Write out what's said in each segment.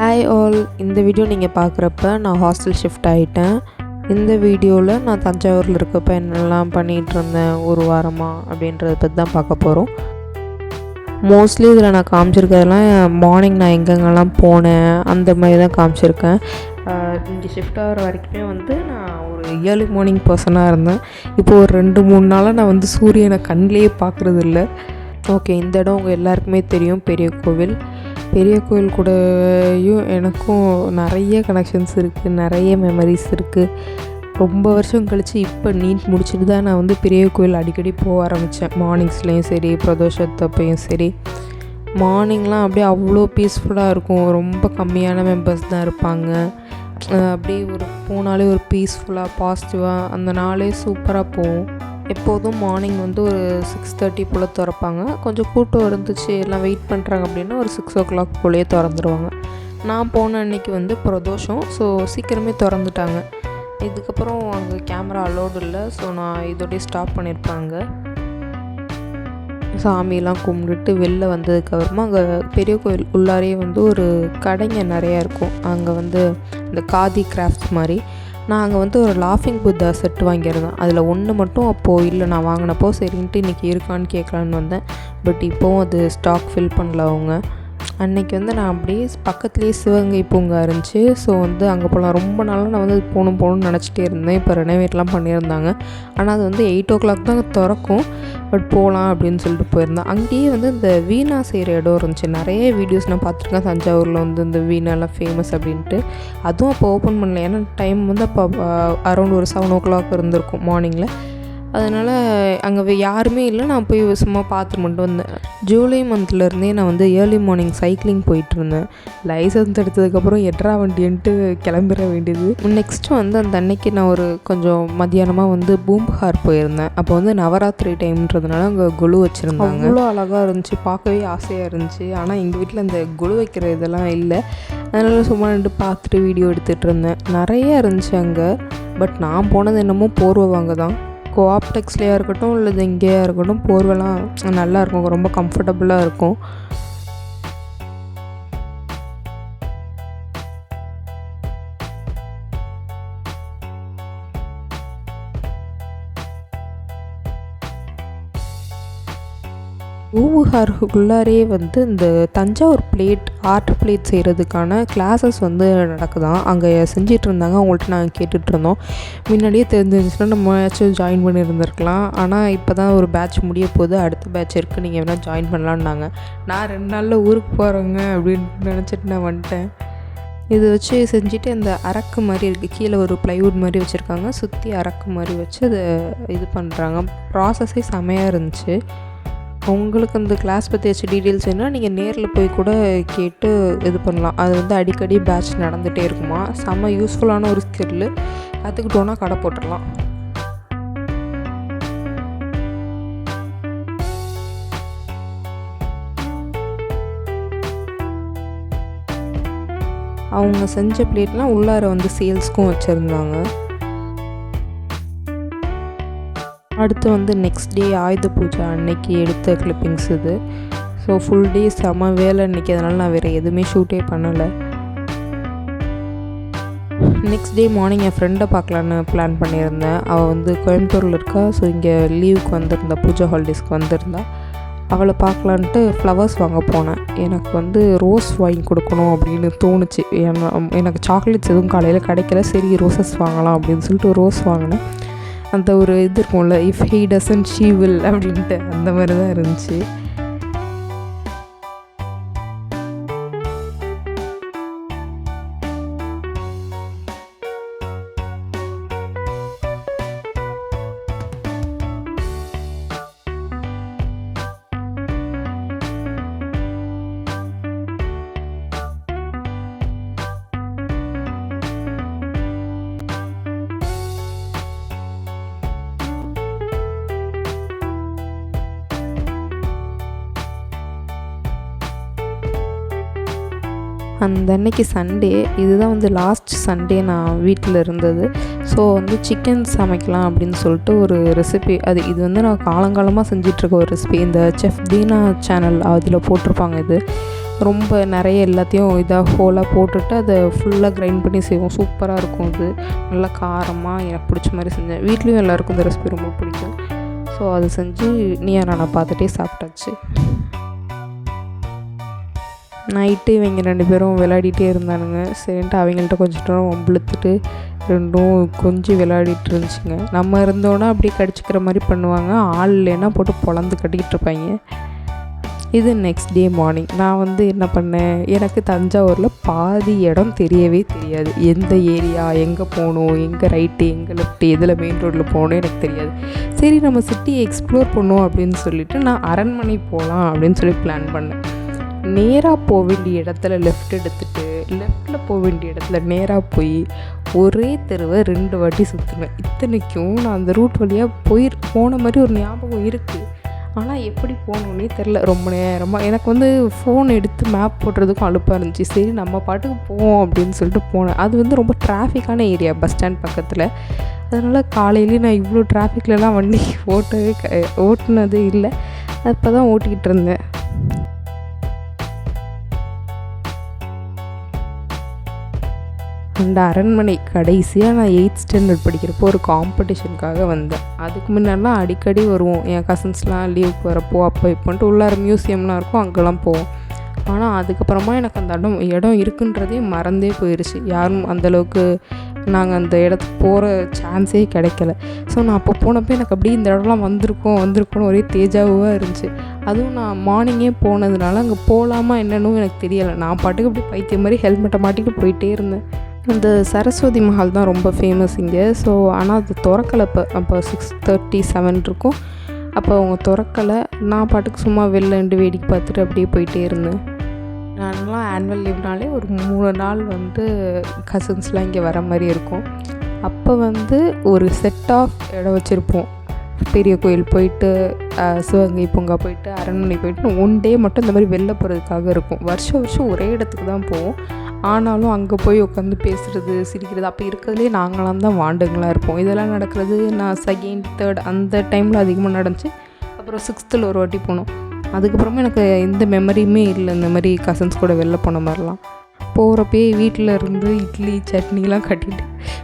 Hi all, இந்த video நீங்கள் பார்க்குறப்ப நான் ஹாஸ்டல் ஷிஃப்ட் ஆகிட்டேன். இந்த வீடியோவில் நான் தஞ்சாவூரில் இருக்கப்போ என்னெல்லாம் பண்ணிகிட்டு இருந்தேன் ஒரு வாரமாக அப்படின்றத பற்றி தான் பார்க்க போகிறோம். மோஸ்ட்லி இதில் நான் காமிச்சிருக்கிறதுலாம் மார்னிங் நான் எங்கெங்கெல்லாம் போனேன் அந்த மாதிரி தான் காமிச்சிருக்கேன். இங்கே ஷிஃப்ட் ஆகிற வரைக்குமே நான் ஒரு ஏர்லி மார்னிங் பர்சனாக இருந்தேன். இப்போது ஒரு 2-3 நாளாக நான் சூரியனை கண்ணிலேயே பார்க்குறது இல்லை. ஓகே, இந்த இடம் உங்கள் எல்லாருக்குமே தெரியும், பெரிய கோவில் கூடயும் எனக்கும் நிறைய கனெக்ஷன்ஸ் இருக்குது, நிறைய மெமரிஸ் இருக்குது. ரொம்ப வருஷம் கழித்து இப்போ நீட் முடிச்சுட்டு தான் நான் பெரிய கோவில் அடிக்கடி போக ஆரம்பித்தேன். மார்னிங்ஸ்லேயும் சரி, பிரதோஷத்தப்பையும் சரி, மார்னிங்லாம் அப்படியே அவ்வளோ பீஸ்ஃபுல்லாக இருக்கும். ரொம்ப கம்மியான மெம்பர்ஸ் தான் இருப்பாங்க. அப்படியே போனாலே ஒரு பீஸ்ஃபுல்லாக பாசிட்டிவாக அந்த நாளே சூப்பராக போகும். எப்போதும் மார்னிங் ஒரு 6:30 போல் திறப்பாங்க. கொஞ்சம் கூட்டம் இருந்துச்சு, எல்லாம் வெயிட் பண்ணுறாங்க அப்படின்னா ஒரு 6 o'clock போலேயே திறந்துருவாங்க. நான் போன அன்றைக்கி பிரதோஷம், ஸோ சீக்கிரமே திறந்துட்டாங்க. இதுக்கப்புறம் அங்கே கேமரா அலோடு இல்லை, ஸோ நான் இதோடய ஸ்டாப் பண்ணியிருப்பாங்க. சாமியெல்லாம் கும்பிட்டுட்டு வெளில வந்ததுக்கப்புறமா அங்கே பெரிய கோயில் உள்ளாரே ஒரு கடைங்க நிறையா இருக்கும். அங்கே இந்த காதி கிராஃப்ட்ஸ் மாதிரி நான் அங்கே ஒரு லாஃபிங் புத்தா செட் வாங்கியிருந்தேன். அதில் ஒன்று மட்டும் அப்போது இல்லை, நான் வாங்கினப்போ சரின்ட்டு இன்றைக்கி இருக்கான்னு கேட்கலான்னு வந்தேன். பட் இப்போவும் அது ஸ்டாக் ஃபில் பண்ணல அவங்க. அன்றைக்கி நான் அப்படியே பக்கத்துலேயே சிவகங்கை பூங்கா இருந்துச்சு. ஸோ அங்கே போகலாம், ரொம்ப நாளாக நான் அது போகணும்னு நினச்சிட்டே இருந்தேன். இப்போ ரெனோவேட்லாம் பண்ணியிருந்தாங்க. ஆனால் அது 8 o'clock தான் திறக்கும். பட் போகலாம் அப்படின்னு சொல்லிட்டு போயிருந்தேன். அங்கேயே இந்த வீணா செய்கிற இடம் இருந்துச்சு. நிறைய வீடியோஸ் நான் பார்த்துருக்கேன் தஞ்சாவூரில் இந்த வீணாலாம் ஃபேமஸ் அப்படின்ட்டு. அதுவும் அப்போ ஓப்பன் பண்ணல, ஏன்னா டைம் அப்போ அரௌண்ட் ஒரு 7 o'clock இருந்திருக்கும் மார்னிங்கில். அதனால் அங்கே யாருமே இல்லை. நான் போய் சும்மா பார்த்துட்டு மட்டும் வந்தேன். ஜூலை மந்த்லேருந்தே நான் ஏர்லி மார்னிங் சைக்கிளிங் போயிட்டுருந்தேன். லைசன்ஸ் எடுத்ததுக்கப்புறம் எட்ரா வண்டின்ட்டு கிளம்பிட வேண்டியது. நெக்ஸ்ட்டு அந்த அன்னைக்கு நான் கொஞ்சம் மத்தியானமாக பூம்புகார் போயிருந்தேன். அப்போ நவராத்திரி டைம்ன்றதுனால அங்கே கொலு வச்சுருந்தாங்க. அவ்வளோ அழகாக இருந்துச்சு, பார்க்கவே ஆசையாக இருந்துச்சு. ஆனால் எங்கள் வீட்டில் அந்த கொலு வைக்கிற இதெல்லாம் இல்லை. அதனால் சும்மா நின்று பார்த்துட்டு வீடியோ எடுத்துகிட்டு இருந்தேன். நிறையா இருந்துச்சு அங்கே. பட் நான் போனது என்னமோ போர்வை வாங்க தான். கோஆப்டெக்ஸ்லேயா இருக்கட்டும் இல்லை எங்கேயா இருக்கட்டும், போர்வெல்லாம் நல்லாயிருக்கும், ரொம்ப கம்ஃபர்டபுளாக இருக்கும். பூம்புகாருக்குள்ளாரே இந்த தஞ்சாவூர் ஆர்ட் பிளேட் செய்கிறதுக்கான கிளாஸஸ் நடக்குதான். அங்கே செஞ்சிட்டு இருந்தாங்க. அவங்கள்ட்ட நாங்கள் கேட்டுட்ருந்தோம். முன்னாடியே தெரிஞ்சிருந்துச்சுன்னா நம்ம ஏதாச்சும் ஜாயின் பண்ணியிருந்துருக்கலாம். ஆனால் இப்போ தான் ஒரு பேட்ச் முடிய போகுது, அடுத்த பேட்ச் இருக்குது, நீங்கள் வேணால் ஜாயின் பண்ணலான்னாங்க. நான் 2 நாளில் ஊருக்கு போகிறேங்க அப்படின்னு நினச்சிட்டு நான் வந்துட்டேன். இது வச்சு செஞ்சுட்டு இந்த அரக்கு மாதிரி இருக்குது, கீழே ஒரு ப்ளைவுட் மாதிரி வச்சுருக்காங்க, சுற்றி அரக்கு மாதிரி வச்சு அதை இது பண்ணுறாங்க. ப்ராசஸே செமையாக இருந்துச்சு. உங்களுக்கு இந்த கிளாஸ் பற்றி ஏதாச்சும் டீட்டெயில்ஸ் வேணுன்னா நீங்கள் நேரில் போய் கூட கேட்டு இது பண்ணலாம். அது அடிக்கடி பேட்ச் நடந்துகிட்டே இருக்குமா. செம்ம யூஸ்ஃபுல்லான ஒரு ஸ்கில்லு. கற்றுக்கிட்டோன்னா கடை போட்டுடலாம். அவங்க செஞ்ச பிளேட்லாம் உள்ளார சேல்ஸ்க்கும் வச்சுருந்தாங்க. அடுத்து நெக்ஸ்ட் டே ஆயுத பூஜை அன்னைக்கு எடுத்த கிளிப்பிங்ஸ் இது. ஸோ ஃபுல் டே செம வேலை அன்றைக்கி. அதனால் நான் வேறு எதுவுமே ஷூட்டே பண்ணலை. நெக்ஸ்ட் டே மார்னிங் என் ஃப்ரெண்டை பார்க்கலான்னு பிளான் பண்ணியிருந்தேன். அவள் கோயம்புத்தூரில் இருக்கா. ஸோ இங்கே லீவுக்கு வந்திருந்தா, பூஜா ஹாலிடேஸ்க்கு வந்திருந்தா. அவளை பார்க்கலான்ட்டு ஃப்ளவர்ஸ் வாங்க போனேன். எனக்கு ரோஸ் வாங்கி கொடுக்கணும் அப்படின்னு தோணுச்சு. எனக்கு சாக்லேட்ஸ் எதுவும் காலையில் கிடைக்கல. சரி ரோசஸ் வாங்கலாம் அப்படின்னு சொல்லிட்டு ரோஸ் வாங்கினேன். அந்த ஒரு இது இருக்கும்ல, if he doesn't she will அப்படின்ட்டு, அந்த மாதிரி தான் இருந்துச்சு. அந்த அன்னைக்கு சண்டே, இதுதான் லாஸ்ட் சண்டே நான் வீட்டில் இருந்தது. ஸோ சிக்கன் சமைக்கலாம் அப்படின்னு சொல்லிட்டு ஒரு ரெசிபி. இது நான் காலங்காலமாக செஞ்சிட்ருக்க ஒரு ரெசிபி. இந்த செஃப் தீனா சேனல் அதில் போட்டிருப்பாங்க. இது ரொம்ப நிறைய எல்லாத்தையும் இதாக ஹோலாக போட்டுட்டு அதை ஃபுல்லாக கிரைண்ட் பண்ணி செய்வோம். சூப்பராக இருக்கும். அது நல்லா காரமாக எனக்கு பிடிச்ச மாதிரி செஞ்சேன். வீட்லேயும் எல்லாேருக்கும் இந்த ரெசிபி ரொம்ப பிடிக்கும். ஸோ அது செஞ்சு நீயா நானா பார்த்துட்டே சாப்பிட்டாச்சு. நைட்டு இவங்க 2 பேரும் விளையாடிட்டே இருந்தானுங்க. சரின்ட்டு அவங்கள்ட்ட கொஞ்சம் நேரம் வம்பிழுத்துட்டு ரெண்டும் கொஞ்சம் விளையாடிட்டு இருந்துச்சுங்க. நம்ம இருந்தோன்னா அப்படியே கடிச்சிக்கிற மாதிரி பண்ணுவாங்க. ஆள் இல்லைன்னா போட்டு பொழந்து கட்டிக்கிட்டு இருப்பாங்க. இது நெக்ஸ்ட் டே மார்னிங் நான் வந்து என்ன பண்ணேன், எனக்கு தஞ்சாவூரில் பாதி இடம் தெரியவே தெரியாது. எந்த ஏரியா, எங்கே போகணும், எங்கே ரைட்டு, எங்கே லெஃப்ட்டு, எதில் மெயின் ரோட்டில் போகணும் எனக்கு தெரியாது. சரி நம்ம சிட்டியை எக்ஸ்ப்ளோர் பண்ணுவோம் அப்படின்னு சொல்லிவிட்டு நான் அரண்மனை போகலாம் அப்படின்னு சொல்லி பிளான் பண்ணேன். நேராக போக வேண்டிய இடத்துல லெஃப்ட் எடுத்துகிட்டு லெஃப்ட்டில் போக வேண்டிய இடத்துல நேராக போய் ஒரே தெருவை 2 வாட்டி சுற்றுவேன். இத்தனைக்கும் நான் அந்த ரூட் வழியாக போன மாதிரி ஒரு ஞாபகம் இருக்குது. ஆனால் எப்படி போகணுன்னே தெரில. ரொம்ப நேரமாக எனக்கு வந்து ஃபோன் எடுத்து மேப் போடுறதுக்கும் அலுப்பாக இருந்துச்சு. சரி நம்ம பாட்டுக்கு போவோம் அப்படின்னு சொல்லிட்டு போனேன். அது வந்து ரொம்ப டிராஃபிக்கான ஏரியா, பஸ் ஸ்டாண்ட் பக்கத்தில். அதனால் காலையிலேயே நான் இவ்வளோ டிராஃபிக்லலாம் வண்டி ஓட்டுனதே இல்லை. அப்போ தான் ஓட்டிக்கிட்டு இருந்தேன். அந்த அரண்மனை கடைசியாக நான் 8th ஸ்டாண்டர்ட் படிக்கிறப்போ ஒரு காம்படிஷனுக்காக வந்தேன். அதுக்கு முன்னாடிலாம் அடிக்கடி வருவோம். என் கசின்ஸ்லாம் லீவுக்கு வரப்போ அப்போ இப்போன்ட்டு உள்ளார மியூசியம்லாம் இருக்கும், அங்கெல்லாம் போவோம். ஆனால் அதுக்கப்புறமா எனக்கு அந்த இடம் இருக்குன்றதே மறந்தே போயிடுச்சு. யாரும் அந்தளவுக்கு நாங்கள் அந்த இடத்துக்கு போகிற சான்ஸே கிடைக்கல. ஸோ நான் அப்போ போனப்போ எனக்கு அப்படியே இந்த இடம்லாம் வந்திருக்கோன்னு ஒரே தேஜாவாக இருந்துச்சு. அதுவும் நான் மார்னிங்கே போனதுனால அங்கே போகலாமா என்னன்னு எனக்கு தெரியலை. நான் பாட்டுக்கு அப்படி பைத்தியம் மாதிரி ஹெல்மெட்டை மாட்டிட்டு போயிட்டே இருந்தேன். அந்த சரஸ்வதி மஹால் தான் ரொம்ப ஃபேமஸ் இங்கே. ஸோ ஆனால் அது திறக்கலை. அப்போ 6:37 இருக்கும். அப்போ அவங்க திறக்கலை. நான் பாட்டுக்கு சும்மா வெளில வேடிக்கை பார்த்துட்டு அப்படியே போயிட்டே இருந்தேன். நான்லாம் ஆனுவல் லீவ்னாலே ஒரு 3 நாள் வந்து கசின்ஸ்லாம் இங்கே வர மாதிரி இருக்கும். அப்போ வந்து ஒரு செட் ஆஃப் இடம் வச்சுருப்போம். பெரிய கோயில் போயிட்டு, சிவகங்கை பூங்கா போயிட்டு, அரண்மனை போயிட்டு 1 டே மட்டும் இந்த மாதிரி வெளில போகிறதுக்காக இருக்கும். வருஷம் ஒரே இடத்துக்கு தான் போவோம். ஆனாலும் அங்கே போய் உட்காந்து பேசுகிறது, சிரிக்கிறது, அப்போ இருக்கிறதுலே நாங்களாம் தான் வாண்டுங்களாக இருப்போம். இதெல்லாம் நடக்கிறது நான் 2nd 3rd அந்த டைமில் அதிகமாக நடந்துச்சு. அப்புறம் 6th ஒரு வாட்டி போனோம். அதுக்கப்புறமா எனக்கு எந்த மெமரியுமே இல்லை இந்த மாதிரி கசின்ஸ் கூட வெளில போன மாதிரிலாம். போகிறப்பே வீட்டில் இருந்து இட்லி சட்னிலாம் கட்டிட்டு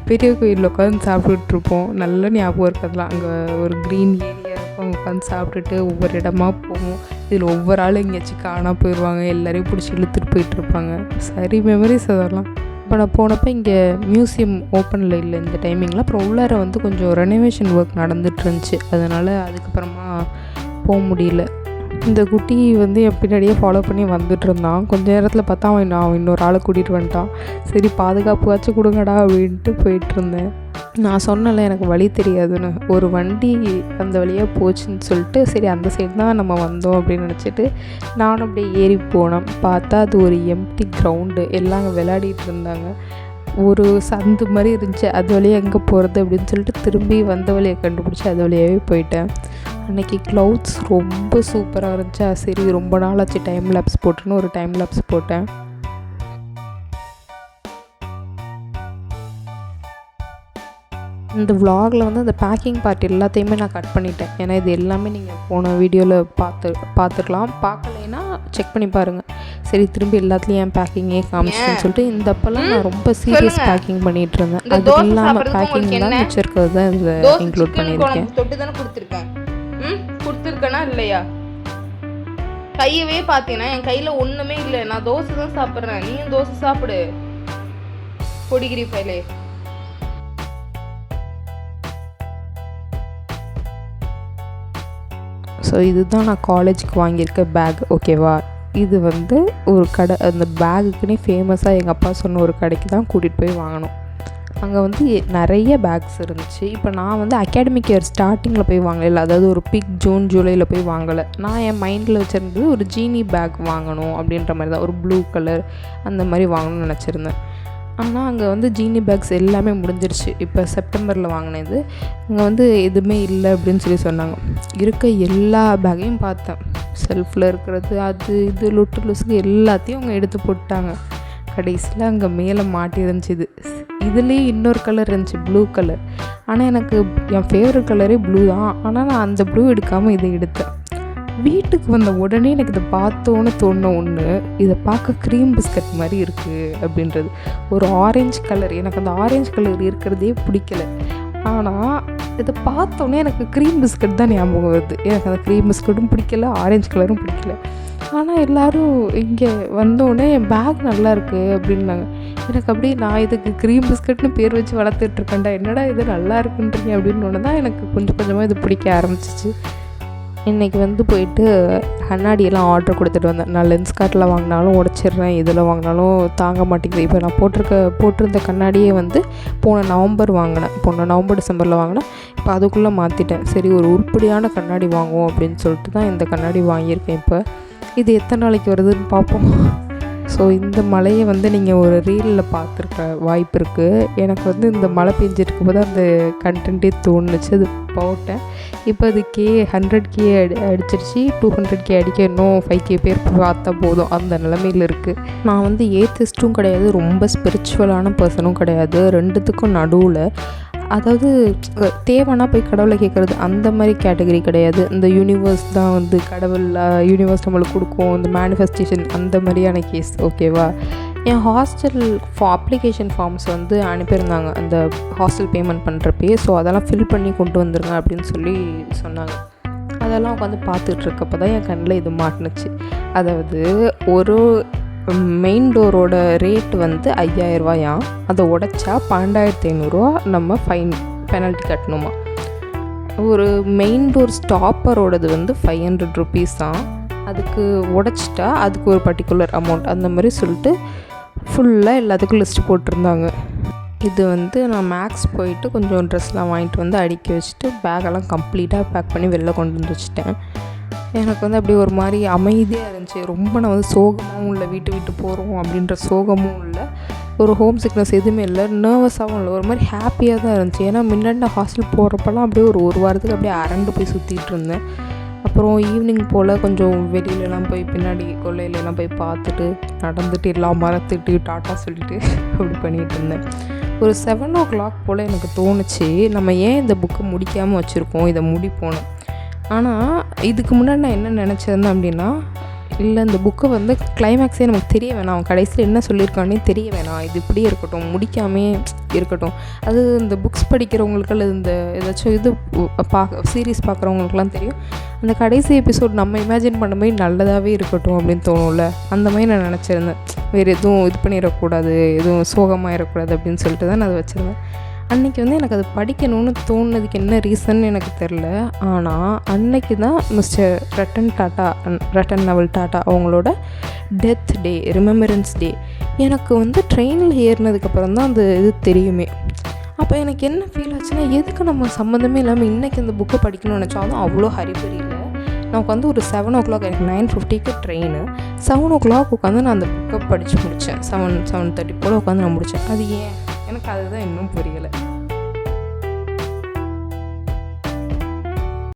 பெரிய கோயிலில் உட்காந்து சாப்பிட்டுட்ருப்போம். நல்ல ஞாபகம் இருக்கிறதுலாம். அங்கே ஒரு க்ரீன் ஏரியா இருக்கும், அங்கே உட்காந்து சாப்பிட்டுட்டு ஒவ்வொரு இடமா போவோம். இதில் ஒவ்வொரு ஆளும் எங்கேயாச்சும் காணாமல் போயிடுவாங்க, எல்லோரையும் பிடிச்சி இழுத்துட்டு போயிட்டுருப்பாங்க. சரி மெமரிஸ் அதெல்லாம். இப்போ நான் போனப்போ இங்கே மியூசியம் ஓப்பனில் இல்லை இந்த டைமிங்கில். அப்புறம் உள்ளார வந்து கொஞ்சம் ரெனோவேஷன் ஒர்க் நடந்துட்டு இருந்துச்சு. அதனால் அதுக்கப்புறமா போக முடியல. இந்த குட்டி வந்து என் பின்னாடியே ஃபாலோ பண்ணி வந்துட்டு இருந்தான். கொஞ்ச நேரத்தில் பார்த்தா அவன் இன்னொரு ஆளை கூட்டிகிட்டு வந்துட்டான். சரி பாதுகாப்பாச்சும் கொடுங்கடா அப்படின்ட்டு போயிட்டுருந்தேன். நான் சொன்னல எனக்கு வழி தெரியாதுன்னு. ஒரு வண்டி அந்த வழியாக போச்சுன்னு சொல்லிட்டு சரி அந்த சைடு தான் நம்ம வந்தோம் அப்படின்னு நினச்சிட்டு நானும் அப்படியே ஏறி போனேன். பார்த்தா அது ஒரு எம்டி கிரவுண்டு. எல்லாம் அங்கே விளையாடிட்டு இருந்தாங்க. ஒரு சந்து மாதிரி இருந்துச்சு. அது வழியாக எங்கே போகிறது அப்படின்னு சொல்லிட்டு திரும்பி வந்த வழியை கண்டுபிடிச்சி அது வழியாகவே போயிட்டேன். அன்றைக்கி க்ளவுட்ஸ் ரொம்ப சூப்பராக இருந்துச்சா, சரி ரொம்ப நாள் ஆச்சு டைம் லேப்ஸ் போட்டுன்னு ஒரு டைம் லேப்ஸ் போட்டேன். இந்த விலாகில் வந்து அந்த பேக்கிங் பார்ட் எல்லாத்தையுமே நான் கட் பண்ணிட்டேன். ஏன்னா இது எல்லாமே நீங்கள் போன வீடியோவில் பார்த்துக்கலாம். பார்க்கலைன்னா செக் பண்ணி பாருங்கள். சரி திரும்பி எல்லாத்துலேயும் என் பேக்கிங்கே காமிச்சுன்னு சொல்லிட்டு இந்த அப்போல்லாம் நான் ரொம்ப சீரியஸ் பேக்கிங் பண்ணிகிட்டு இருந்தேன். அது இல்லாமல் பேக்கிங் தான் வச்சுருக்கிறது தான் இதில் இன்க்ளூட் பண்ணியிருக்கேன். தொட்டு தானே கொடுத்துருக்கேன். கொடுத்துருக்கேனா இல்லையா? கையவே பார்த்தீங்கன்னா என் கையில் ஒன்றுமே இல்லை. நான் தோசை தான் சாப்பிட்றேன். நீயும் தோசை சாப்பிடு. பொடிகிரி ஃபைலே. ஸோ இதுதான் நான் காலேஜுக்கு வாங்கியிருக்க பேக். ஓகேவா, இது வந்து ஒரு கடை, அந்த பேகுக்குன்னே ஃபேமஸாக எங்கள் அப்பா சொன்ன ஒரு கடைக்கு தான் கூட்டிகிட்டு போய் வாங்கினோம். அங்கே வந்து நிறைய பேக்ஸ் இருந்துச்சு. இப்போ நான் வந்து அகாடமிக் இயர் ஸ்டார்டிங்கில் போய் வாங்கலை, அதாவது ஒரு ஜூன் ஜூலையில் போய் வாங்கலை. நான் என் மைண்டில் வச்சுருந்தது ஒரு ஜீனி பேக் வாங்கணும் அப்படின்ற மாதிரி தான், ஒரு ப்ளூ கலர் அந்த மாதிரி வாங்கணும்னு நினச்சிருந்தேன். ஆனால் அங்கே வந்து ஜீனி பேக்ஸ் எல்லாமே முடிஞ்சிருச்சு. இப்போ செப்டம்பரில் வாங்கினது அங்கே வந்து எதுவுமே இல்லை அப்படின்னு சொல்லி சொன்னாங்க. இருக்க எல்லா பேக்கையும் பார்த்தேன். செல்ஃபில் இருக்கிறது அது இது லொட்டு லொசுக்கு எல்லாத்தையும் அவங்க எடுத்து போட்டாங்க. கடைசியில் அங்கே மேலே மாட்டி இருந்துச்சு. இதுலேயே இன்னொரு கலர் இருந்துச்சு, ப்ளூ கலர். ஆனால் எனக்கு என் ஃபேவரட் கலரே ப்ளூ தான். ஆனால் நான் அந்த ப்ளூ எடுக்காமல் இதை எடுத்தேன். வீட்டுக்கு வந்த உடனே எனக்கு இதை பார்த்தோன்னு தோணுன ஒன்று, இதை பார்க்க க்ரீம் பிஸ்கட் மாதிரி இருக்குது அப்படின்றது. ஒரு ஆரஞ்சு கலர், எனக்கு அந்த ஆரஞ்சு கலர் இருக்கிறதே பிடிக்கல. ஆனால் இதை பார்த்தோன்னே எனக்கு க்ரீம் பிஸ்கட் தான் ஞாபகம் வருது. எனக்கு அந்த க்ரீம் பிஸ்கட்டும் பிடிக்கல, ஆரஞ்சு கலரும் பிடிக்கல. ஆனால் எல்லோரும் இங்கே வந்தோடனே என் பேக் நல்லா இருக்குது அப்படின்னாங்க. எனக்கு அப்படியே நான் இதுக்கு க்ரீம் பிஸ்கட்னு பேர் வச்சு வளர்த்துட்ருக்கேன்டா, என்னடா இது நல்லா இருக்குன்றீங்க அப்படின்னு ஒன்று தான் எனக்கு கொஞ்சம் கொஞ்சமாக இது பிடிக்க ஆரம்பிச்சிச்சு. இன்றைக்கி வந்து போயிட்டு கண்ணாடியெல்லாம் ஆர்டர் கொடுத்துட்டு வந்தேன். நான் லென்ஸ் கார்ட்டில் வாங்கினாலும் உடச்சிட்றேன், இதில் வாங்கினாலும் தாங்க மாட்டேங்குது. இப்போ நான் போட்டிருந்த கண்ணாடியே வந்து போன நவம்பர் வாங்கினேன், போன நவம்பர் டிசம்பரில் வாங்கினேன். இப்போ அதுக்குள்ளே மாற்றிட்டேன். சரி ஒரு உருப்படியான கண்ணாடி வாங்குவோம் அப்படின்னு சொல்லிட்டு தான் இந்த கண்ணாடி வாங்கியிருக்கேன். இப்போ இது எத்தனை நாளைக்கு வருதுன்னு பார்ப்போம். ஸோ இந்த மழையை வந்து நீங்கள் ஒரு ரீலில் பார்த்துருக்க வாய்ப்பு இருக்குது. எனக்கு வந்து இந்த மழை பெஞ்சிருக்கும் போது அந்த கண்டென்ட்டே தோணுச்சு, அது போட்டேன். இப்போ அது 100K அடிச்சிருச்சு. 200K அடிக்க இன்னும் 5K பேர் பார்த்தா போதும், அந்த நிலமையில் இருக்குது. நான் வந்து ஏத்திஸ்ட்டும் கிடையாது, ரொம்ப ஸ்பிரிச்சுவலான பர்சனும் கிடையாது, ரெண்டுத்துக்கும் நடுவில். அதாவது தேவைன்னா போய் கடவுளை கேட்குறது அந்த மாதிரி கேட்டகரி கிடையாது. இந்த யூனிவர்ஸ் தான் வந்து கடவுள், யூனிவர்ஸ் நம்மளுக்கு கொடுக்கும், இந்த மேனிஃபெஸ்டேஷன் அந்த மாதிரியான கேஸ். ஓகேவா? என் ஹாஸ்டல் அப்ளிகேஷன் ஃபார்ம்ஸ் வந்து அனுப்பியிருந்தாங்க அந்த ஹாஸ்டல் பேமெண்ட் பண்ணுறப்பே. ஸோ அதெல்லாம் ஃபில் பண்ணி கொண்டு வந்துருங்க அப்படின்னு சொல்லி சொன்னாங்க. அதெல்லாம் உட்காந்து பார்த்துட்ருக்கப்போ தான் என் கண்ணில் இது மாட்டுனுச்சு. அதாவது ஒரு மெயின் டோரோட ரேட் வந்து 5000 ரூபாயாம். அதை உடைச்சா 12500 நம்ம பெனல்ட்டி கட்டணுமா. ஒரு மெயின் டோர் ஸ்டாப்பரோடது வந்து 500 ருபீஸ் தான். அதுக்கு உடைச்சிட்டா அதுக்கு ஒரு பர்டிகுலர் அமௌண்ட், அந்த மாதிரி சொல்லிட்டு ஃபுல்லாக எல்லாத்துக்கும் லிஸ்ட் போட்டிருந்தாங்க. இது வந்து நான் மேக்ஸ் போயிட்டு கொஞ்சம் ட்ரெஸ்லாம் வாங்கிட்டு வந்து அடுக்கி வச்சுட்டு பேக்கெல்லாம் கம்ப்ளீட்டாக பேக் பண்ணி வெளில கொண்டு வந்து வச்சுட்டேன். எனக்கு வந்து அப்படி ஒரு மாதிரி அமைதியாக இருந்துச்சு. ரொம்ப நான் வந்து சோகமாகவும் இல்லை, வீட்டு போகிறோம் அப்படின்ற சோகமும் இல்லை, ஒரு ஹோம் சிக்னஸ் எதுவுமே இல்லை, நர்வஸாகவும் இல்லை, ஒரு மாதிரி ஹாப்பியாக தான் இருந்துச்சு. ஏன்னா முன்னாடி நான் ஹாஸ்டல் போகிறப்பெல்லாம் அப்படியே ஒரு வாரத்துக்கு அப்படியே அரண்டு போய் சுற்றிட்டு இருந்தேன். அப்புறம் ஈவினிங் போல் கொஞ்சம் வெளியிலலாம் போய் பின்னாடி கொல்லையிலலாம் போய் பார்த்துட்டு நடந்துட்டு எல்லாம் மறந்துட்டு டாட்டா சொல்லிட்டு அப்படி பண்ணிகிட்டு இருந்தேன். ஒரு 7 o'clock போல் எனக்கு தோணுச்சு, நம்ம ஏன் இந்த புக்கை முடிக்காமல் வச்சுருக்கோம், இதை முடிப்போன்னு. ஆனால் இதுக்கு முன்னாடி நான் என்ன நினச்சிருந்தேன் அப்படின்னா, இல்லை இந்த புக்கை வந்து கிளைமேக்ஸே நமக்கு தெரிய வேணாம், அவன் கடைசியில் என்ன சொல்லியிருக்கானே தெரிய வேணாம், இது இப்படியே இருக்கட்டும், முடிக்காமே இருக்கட்டும். அது இந்த புக்ஸ் படிக்கிறவங்களுக்கு அல்லது இந்த ஏதாச்சும் இது சீரீஸ் பார்க்குறவங்களுக்குலாம் தெரியும், அந்த கடைசி எபிசோட் நம்ம இமேஜின் பண்ண மாதிரி நல்லதாகவே இருக்கட்டும் அப்படின்னு தோணும்ல. அந்த மாதிரி நான் நினச்சிருந்தேன். வேறு எதுவும் இது பண்ணிடக்கூடாது, எதுவும் சோகமாகிடக்கூடாது அப்படின்னு சொல்லிட்டு தான் நான் அதை வச்சுருந்தேன். அன்றைக்கி வந்து எனக்கு அது படிக்கணும்னு தோணுனதுக்கு என்ன ரீசன் எனக்கு தெரில. ஆனால் அன்னைக்கு தான் மிஸ்டர் ரட்டன் நவல் டாட்டா அவங்களோட டெத் டே, ரிமெம்பரன்ஸ் டே. எனக்கு வந்து ட்ரெயினில் ஏறினதுக்கப்புறம் தான் அந்த இது தெரியுமே. அப்போ எனக்கு என்ன ஃபீல் ஆச்சுன்னா, எதுக்கு நம்ம சம்மந்தமே இல்லாமல் இன்றைக்கி அந்த புக்கை படிக்கணும்னு நினச்சாலும் அவ்வளோ ஹரிபரி இல்லை. நமக்கு வந்து ஒரு 7 o'clock, எனக்கு 9:50க்கு ட்ரெயின், 7 o'clock உட்காந்து நான் அந்த புக்கை படித்து முடித்தேன். 7:30 போல் உட்காந்து நான் முடித்தேன். அது ஏன் எனக்கு அதுதான் இன்னும் புரியலை.